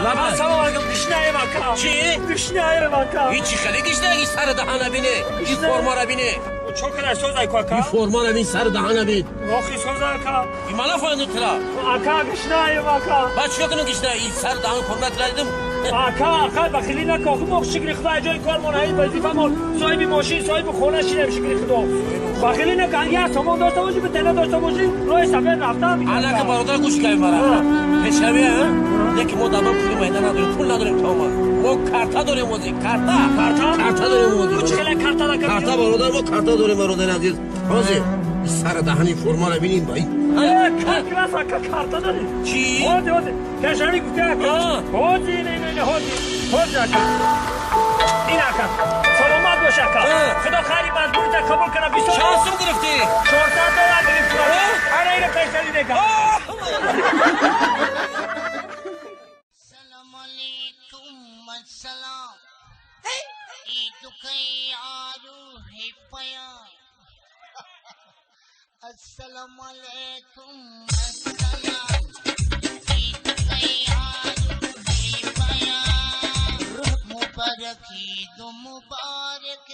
لبن سلام علیکم دیشنای مکا چی؟ دیشنای مکا هیچی خیلی دیشنگی سر دهانه بینه این فرما را بینه چوکره سوزای کاکا این فرما را بین سر دهانه بین روخی سوزای کا این مالا فایده تلا اکا دیشنای مکا بچه کنه دیشنه این سر دهان فرما تلا دیدم اکا بخیلی نکن خب شکلی خدا جای کار منهی وظیفه مون صاحب ماشین صاحب خونه شیم شکلی خدا بخیلی نکن یا سامان داشته باشی به تنه داشته باشی روی سفر رفتم انا که برادر گوش کنیم مرا پشمی ها یکی ما دادم پول میدن نداریم پول نداریم تا ما کارتا داریم موزی کارتا داریم موزی چه خیلی کارتا داریم کارتا برادر ما کارتا داریم برادر عزیز موزی سر دهانی فرما را بینیم بایی کلاس کارتا داریم چی؟ هودی کشانی گفته هودی نه هودی اکا این اکا سلامت باش اکا خدا خیلی مجبورت قبول کنه بیسو چند سو گرفتی؟ $400 گرفتی هر اینو پیسه دیگه السلام علیکم السلام ایدو کئی آرو ہے پیا السلام علیکم السلام ایدو کئی آرو ہے پیا مبارک عید مبارک